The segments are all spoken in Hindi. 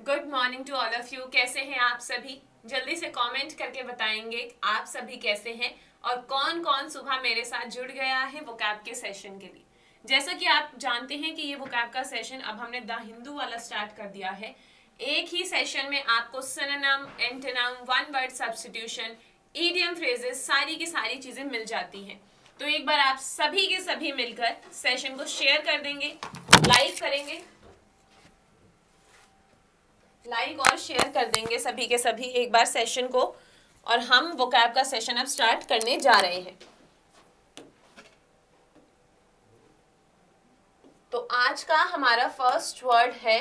Good morning to all of you. कैसे हैं आप सभी? जल्दी से कमेंट करके बताएंगे आप सभी कैसे हैं और कौन कौन सुबह मेरे साथ जुड़ गया है वोकैब के सेशन के लिए। जैसा कि आप जानते हैं कि ये वोकैब का सेशन अब हमने द हिंदू वाला स्टार्ट कर दिया है। एक ही सेशन में आपको synonym, antonym, one word substitution, idiom phrases, सारी की सारी चीजें मिल जाती हैं। तो एक बार आप सभी के सभी मिलकर सेशन को शेयर कर देंगे, लाइक करेंगे, लाइक और शेयर कर देंगे सभी के सभी एक बार सेशन को, और हम वोकैब का सेशन अब स्टार्ट करने जा रहे हैं। तो आज का हमारा फर्स्ट वर्ड है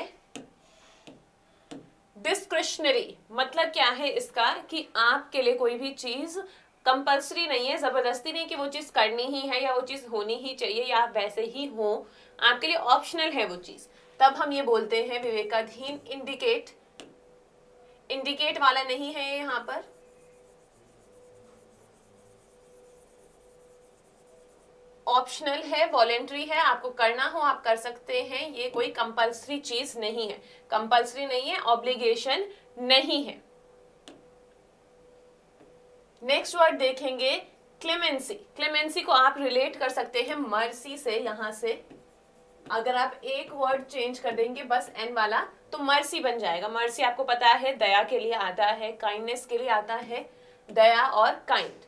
डिस्क्रिशनरी। मतलब क्या है इसका कि आपके लिए कोई भी चीज कंपल्सरी नहीं है, जबरदस्ती नहीं कि वो चीज करनी ही है या वो चीज होनी ही चाहिए या आप वैसे ही हो, आपके लिए ऑप्शनल है वो चीज। तब हम ये बोलते हैं विवेकाधीन। इंडिकेट, इंडिकेट वाला नहीं है यहाँ पर, ऑप्शनल है, वॉलेंट्री है, आपको करना हो आप कर सकते हैं, ये कोई कंपल्सरी चीज नहीं है, कंपल्सरी नहीं है, ऑब्लिगेशन नहीं है। नेक्स्ट वर्ड देखेंगे क्लेमेंसी। क्लेमेंसी को आप रिलेट कर सकते हैं मर्सी से। यहां से अगर आप एक वर्ड चेंज कर देंगे बस एन वाला तो मर्सी बन जाएगा। मर्सी आपको पता है दया के लिए आता है, काइंडनेस के लिए आता है, दया और काइंड।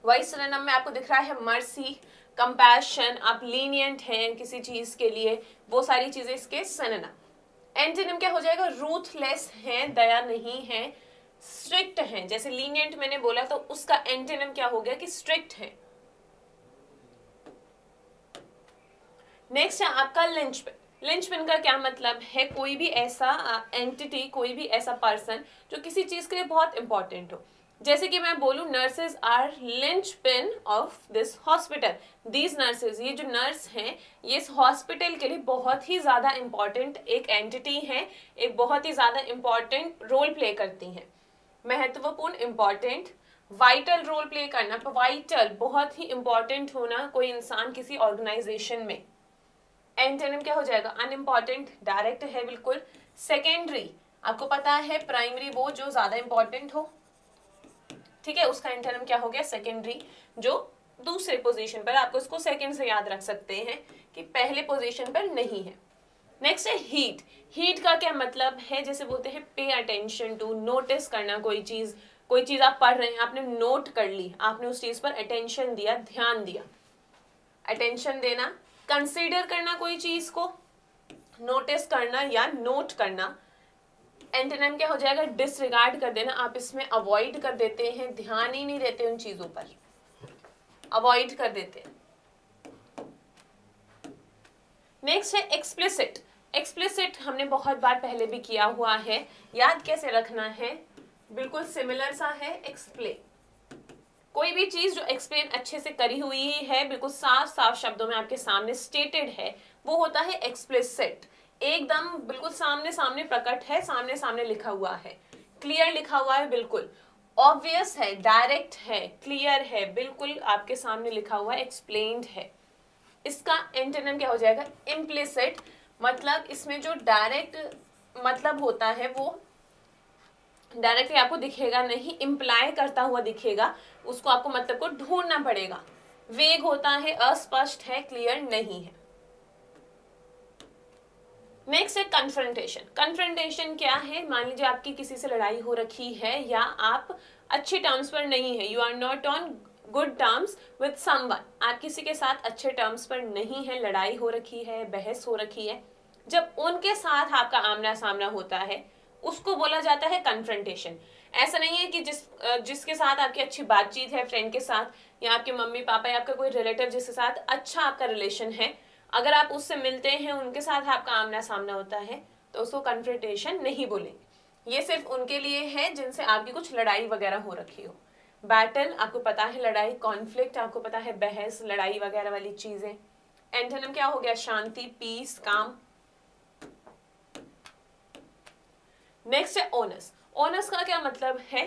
वही सिनोनिम में आपको दिख रहा है मर्सी, कंपैशन, आप लीनियंट हैं किसी चीज के लिए, वो सारी चीजें इसके सिनोनिम। एंटोनिम क्या हो जाएगा? रूथलेस है, दया नहीं है, स्ट्रिक्ट है। जैसे लीनियंट मैंने बोला तो उसका एंटोनिम क्या हो गया कि स्ट्रिक्ट है। नेक्स्ट है आपका लिंचपिन। लिंचपिन का क्या मतलब है? कोई भी ऐसा एंटिटी, कोई भी ऐसा पर्सन जो किसी चीज के लिए बहुत इंपॉर्टेंट हो। जैसे कि मैं बोलूं nurses are linchpin of this hospital. These nurses, ये जो नर्स हैं ये इस हॉस्पिटल के लिए बहुत ही ज्यादा इंपॉर्टेंट एक एंटिटी है, एक बहुत ही ज्यादा इंपॉर्टेंट रोल प्ले करती हैं, महत्वपूर्ण, इंपॉर्टेंट, वाइटल रोल प्ले करना। वाइटल, बहुत ही इंपॉर्टेंट होना कोई इंसान किसी ऑर्गेनाइजेशन में। एंटोनिम क्या हो जाएगा? अनइम्पॉर्टेंट, डायरेक्ट है बिल्कुल। सेकेंडरी, आपको पता है प्राइमरी वो जो ज्यादा इंपॉर्टेंट हो, ठीक है, उसका एंटोनिम क्या हो गया? सेकेंडरी, जो दूसरे पोजीशन पर, आपको इसको सेकंड से याद रख सकते हैं कि पहले पोजीशन पर नहीं है। नेक्स्ट है हीट। हीट का क्या मतलब है? जैसे बोलते हैं पे अटेंशन टू, नोटिस करना कोई चीज आप पढ़ रहे हैं, आपने नोट कर ली, आपने उस चीज पर अटेंशन दिया, ध्यान दिया, अटेंशन देना। कंसीडर करना कोई चीज को, नोटिस करना या नोट करना। एंटोनिम क्या हो जाएगा? डिसरिगार्ड कर देना, आप इसमें अवॉइड कर देते हैं, ध्यान ही नहीं देते उन चीजों पर, अवॉइड कर देते हैं। नेक्स्ट है एक्सप्लिसिट। एक्सप्लिसिट हमने बहुत बार पहले भी किया हुआ है, याद कैसे रखना है? बिल्कुल सिमिलर सा है एक्सप्लेन। कोई भी चीज जो एक्सप्लेन अच्छे से करी हुई है, बिल्कुल साफ साफ शब्दों में आपके सामने स्टेटेड है, वो होता है एक्सप्लिसिट। एकदम बिल्कुल सामने सामने प्रकट है, सामने सामने लिखा हुआ है, क्लियर लिखा हुआ है, बिल्कुल ऑब्वियस है, डायरेक्ट है, क्लियर है, बिल्कुल आपके सामने लिखा हुआ है, एक्सप्लेन्ड है। इसका एंटोनिम क्या हो जाएगा? इम्प्लिसिट। मतलब इसमें जो डायरेक्ट मतलब होता है वो डायरेक्टली आपको दिखेगा नहीं, इम्प्लाई करता हुआ दिखेगा, उसको आपको मतलब को ढूंढना पड़ेगा। वेग होता है, अस्पष्ट है, क्लियर नहीं है। नेक्स्ट है कन्फ्रंटेशन। कन्फ्रंटेशन क्या है? मान लीजिए आपकी किसी से लड़ाई हो रखी है या आप अच्छे टर्म्स पर नहीं है, you are not on good terms with someone, आप किसी के साथ अच्छे टर्म्स पर नहीं है, लड़ाई हो रखी है, बहस हो रखी है, जब उनके साथ आपका आमना सामना होता है उसको बोला जाता है कन्फ्रंटेशन। ऐसा नहीं है कि जिसके साथ आपकी अच्छी बातचीत है, फ्रेंड के साथ या आपके मम्मी पापा या आपका कोई रिलेटिव जिसके साथ अच्छा आपका रिलेशन है, अगर आप उससे मिलते हैं, उनके साथ आपका आमना सामना होता है तो उसको कन्फ्रंटेशन नहीं बोलेंगे। ये सिर्फ उनके लिए है जिनसे आपकी कुछ लड़ाई वगैरह हो रखी हो। बैटल, आपको पता है लड़ाई, कॉन्फ्लिक्ट आपको पता है बहस, लड़ाई वगैरह वाली चीजें। एंटोनिम क्या हो गया? शांति, पीस, काम। नेक्स्ट है ओनस। ओनस का क्या मतलब है?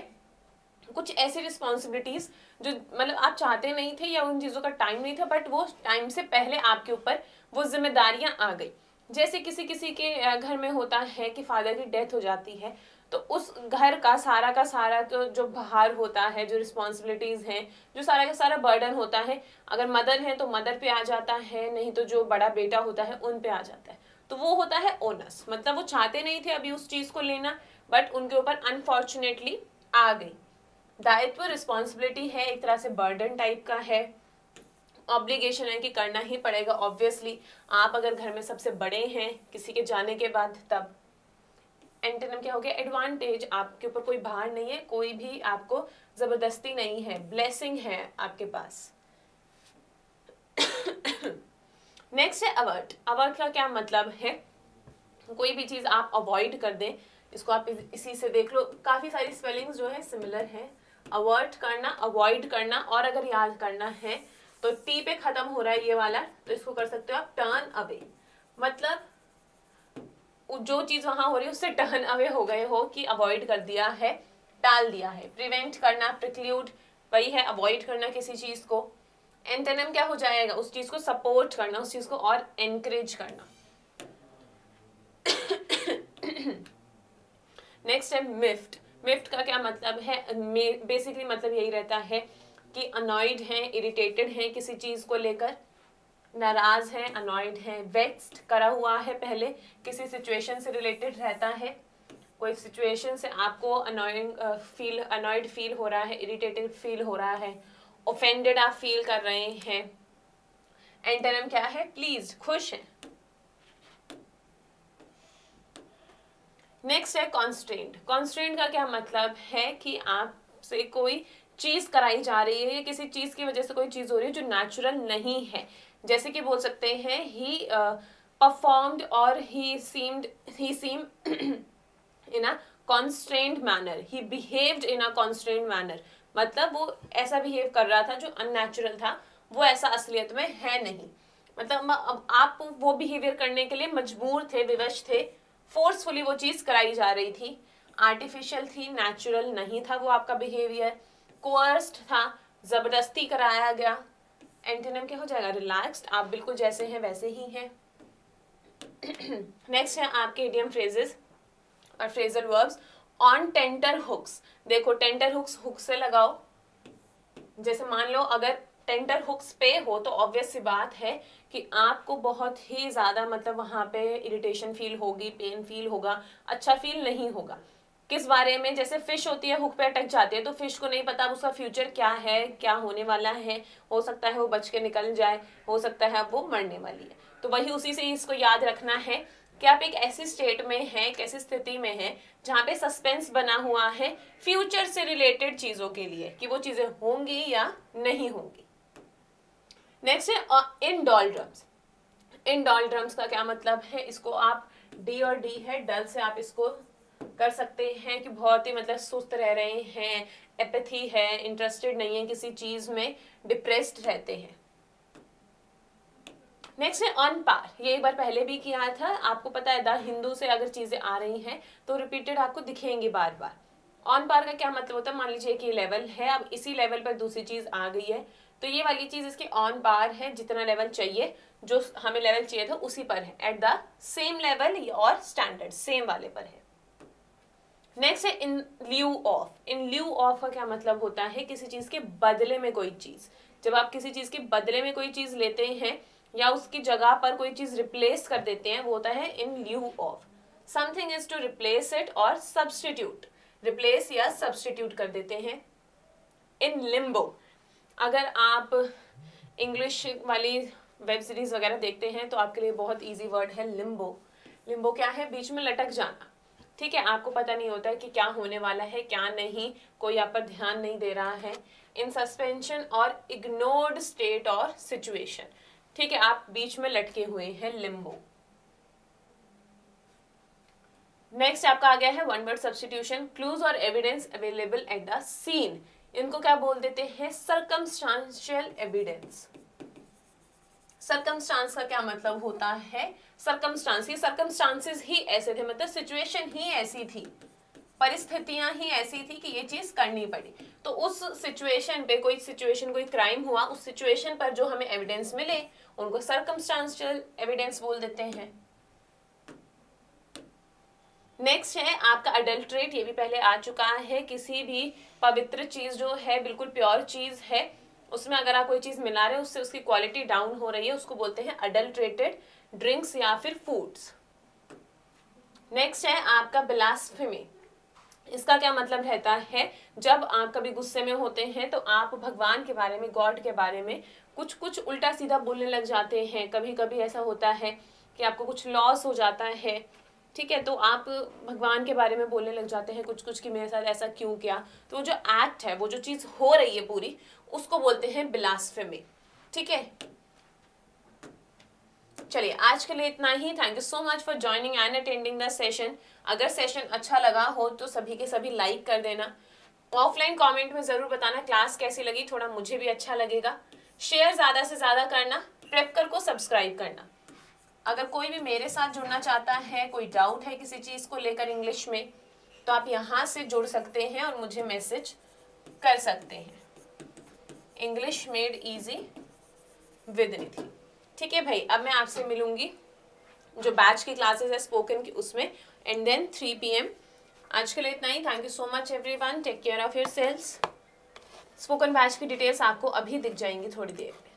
कुछ ऐसी रिस्पॉन्सिबिलिटीज जो मतलब आप चाहते नहीं थे या उन चीजों का टाइम नहीं था, बट वो टाइम से पहले आपके ऊपर वो जिम्मेदारियां आ गई। जैसे किसी किसी के घर में होता है कि फादर की डेथ हो जाती है, तो उस घर का सारा तो जो भार होता है, जो रिस्पॉन्सिबिलिटीज हैं, जो सारा का सारा बर्डन होता है, अगर मदर है तो मदर पे आ जाता है, नहीं तो जो बड़ा बेटा होता है उन पे आ जाता है। तो वो होता है ओनस, मतलब वो चाहते नहीं थे अभी उस चीज को लेना, बट उनके ऊपर अनफॉर्चुनेटली आ गई। दायित्व रिस्पॉन्सिबिलिटी है, एक तरह से बर्डन टाइप का है, ऑब्लिगेशन है कि करना ही पड़ेगा ऑब्वियसली। आप अगर घर में सबसे बड़े हैं किसी के जाने के बाद तब। एंटोनिम क्या हो गया? एडवांटेज, आपके ऊपर कोई भार नहीं है, कोई भी आपको जबरदस्ती नहीं है, ब्लेसिंग है आपके पास। नेक्स्ट है अवर्ट। अवर्ट का क्या मतलब है? कोई भी चीज आप अवॉइड कर दें, इसको आप इसी से देख लो, काफी सारी स्पेलिंग्स जो है सिमिलर है। अवर्ट करना, अवॉइड करना, और अगर याद करना है तो टी पे खत्म हो रहा है ये वाला, तो इसको कर सकते हो आप टर्न अवे, मतलब जो चीज वहां हो रही है उससे टर्न अवे हो गए हो, कि अवॉइड कर दिया है, टाल दिया है। प्रिवेंट करना, प्रिक्लूड, वही है अवॉइड करना किसी चीज को। एंटोनिम क्या हो जाएगा? उस चीज को सपोर्ट करना, उस चीज को और एनकरेज करना। नेक्स्ट है मिफ्ट। मिफ्ट का क्या मतलब है? बेसिकली मतलब यही रहता है कि अनॉयड है, इरिटेटेड है किसी चीज को लेकर, नाराज है, अनॉयड है, वेक्स्ड करा हुआ है, पहले किसी सिचुएशन से रिलेटेड रहता है, कोई सिचुएशन से आपको अनॉयड फील हो रहा है, इरिटेटेड फील हो रहा है, ऑफेंडेड आप फील कर रहे हैं। एंटोनिम क्या है? प्लीज्ड, खुश है। नेक्स्ट है कॉन्स्ट्रेंट। कॉन्स्ट्रेंट का क्या मतलब है कि आपसे कोई चीज कराई जा रही है, या किसी चीज की वजह से कोई चीज हो रही है जो नेचुरल नहीं है। जैसे कि बोल सकते हैं ही परफॉर्म्ड और ही सीम इन अ कॉन्स्ट्रेंट मैनर, ही बिहेव्ड इन अ कॉन्स्ट्रेंट मैनर, मतलब वो ऐसा बिहेव कर रहा था जो अननेचुरल था, वो ऐसा असलियत में है नहीं। मतलब आप वो बिहेवियर करने के लिए मजबूर थे, विवश थे, फोर्सफुली वो चीज कराई जा रही थी, आर्टिफिशियल थी, नेचुरल नहीं था वो आपका बिहेवियर, कोअर्स्ड था, जबरदस्ती कराया गया। एंटोनिम क्या हो जाएगा? रिलैक्स्ड, आप बिल्कुल जैसे हैं वैसे ही हैं। नेक्स्ट है आपके इडियम फ्रेजेस और phrasal verbs. On tenter hooks, देखो टेंटर हुक्स, हुक से लगाओ। जैसे मान लो अगर टेंटर हुक्स पे हो तो ऑब्वियस सी बात है कि आपको बहुत ही ज्यादा मतलब वहां पे इरिटेशन फील होगी, पेन फील होगा, अच्छा फील नहीं होगा। किस बारे में? जैसे फिश होती है, हुक पे अटक जाती है, तो फिश को नहीं पता उसका फ्यूचर क्या है, क्या होने वाला है, हो सकता है वो बच के निकल जाए, हो सकता है वो मरने वाली है। तो वही उसी से इसको याद रखना है कि आप एक ऐसी स्टेट में हैं, एक ऐसी स्थिति में हैं जहां पे सस्पेंस बना हुआ है फ्यूचर से रिलेटेड चीजों के लिए, कि वो चीजें होंगी या नहीं होंगी। नेक्स्ट है इंडोल्ड्रम्स। इंडोल्ड्रम्स का क्या मतलब है? इसको आप डी और डी है, डल से आप इसको कर सकते हैं कि बहुत ही मतलब सुस्त रह रहे हैं, एपैथी है, इंटरेस्टेड नहीं है किसी चीज में, डिप्रेस्ड रहते हैं। नेक्स्ट है ऑन पार। ये एक बार पहले भी किया था, आपको पता है द हिंदू से अगर चीजें आ रही हैं तो रिपीटेड आपको दिखेंगी बार बार। ऑन पार का क्या मतलब होता है? मान लीजिए कि लेवल है, अब इसी लेवल पर दूसरी चीज आ गई है, तो ये वाली चीज इसके ऑन पार है, जितना लेवल चाहिए, जो हमें लेवल चाहिए था उसी पर है, एट द सेम लेवल और स्टैंडर्ड सेम वाले पर है। नेक्स्ट है in lieu of. In lieu of का क्या मतलब होता है? किसी चीज के बदले में कोई चीज। जब आप किसी चीज के बदले में कोई चीज लेते हैं या उसकी जगह पर कोई चीज रिप्लेस कर देते हैं, वो होता है in lieu of. Something is to replace it और सब्सटीट्यूट, रिप्लेस या सब्सटीट्यूट कर देते हैं। इन लिम्बो, अगर आप इंग्लिश वाली वेब सीरीज वगैरह देखते हैं तो आपके लिए बहुत इजी वर्ड है लिम्बो। लिम्बो क्या है? बीच में लटक जाना, ठीक है, आपको पता नहीं होता है कि क्या होने वाला है क्या नहीं, कोई आप पर ध्यान नहीं दे रहा है। इन सस्पेंशन और इग्नोर्ड स्टेट और सिचुएशन, ठीक है, आप बीच में लटके हुए हैं, लिम्बो। नेक्स्ट आपका आ गया है वन वर्ड सब्स्टिट्यूशन। क्लूज और evidence available at the scene, इनको क्या बोल देते हैं? Circumstantial evidence. सर्कमस्टांस का क्या मतलब होता है? सर्कमस्टांस, ये सर्कमस्टांसेस ही ऐसे थे, मतलब सिचुएशन ही ऐसी थी, परिस्थितियां ही ऐसी थी कि ये चीज करनी पड़ी। तो उस सिचुएशन पे कोई क्राइम हुआ, उस सिचुएशन पर जो हमें एविडेंस मिले उनको सर्कमस्टांशियल एविडेंस बोल देते हैं। नेक्स्ट है आपका अडल्ट्रेट, ये भी पहले आ चुका है। किसी भी पवित्र चीज जो है, बिल्कुल प्योर चीज है, उसमें अगर आप कोई चीज मिला रहे हो उससे उसकी क्वालिटी डाउन हो रही है, उसको बोलते हैं अडल्ट्रेटेड ड्रिंक्स या फिर फूड्स। नेक्स्ट है आपका ब्लास्फेमी। इसका क्या मतलब रहता है, जब आप कभी गुस्से में होते हैं तो आप भगवान के बारे में, गॉड के बारे में कुछ कुछ उल्टा सीधा बोलने लग जाते हैं। कभी कभी ऐसा होता है कि आपको कुछ लॉस हो जाता है, ठीक है, तो आप भगवान के बारे में बोलने लग जाते हैं कुछ कुछ कि मेरे साथ ऐसा क्यों किया। तो वो जो एक्ट है, वो जो चीज हो रही है पूरी, उसको बोलते हैं ब्लास्फेमी। ठीक है, चलिए आज के लिए इतना ही। Thank you so much for joining and attending the session. अगर सेशन अच्छा लगा हो तो सभी के सभी लाइक कर देना। ऑफलाइन कमेंट में जरूर बताना क्लास कैसी लगी, थोड़ा मुझे भी अच्छा लगेगा। शेयर ज्यादा से ज्यादा करना, प्रेपकर को सब्सक्राइब करना। अगर कोई भी मेरे साथ जुड़ना चाहता है, कोई डाउट है किसी चीज को लेकर इंग्लिश में, तो आप यहाँ से जुड़ सकते हैं और मुझे मैसेज कर सकते हैं। इंग्लिश मेड इजी विद निधि। ठीक है भाई, अब मैं आपसे मिलूंगी जो बैच की क्लासेस है स्पोकन की, उसमें, एंड देन 3 PM। आज के लिए इतना ही। Thank you so much everyone, take care of yourselves. Spoken batch की डिटेल्स आपको अभी दिख जाएंगी थोड़ी देर में।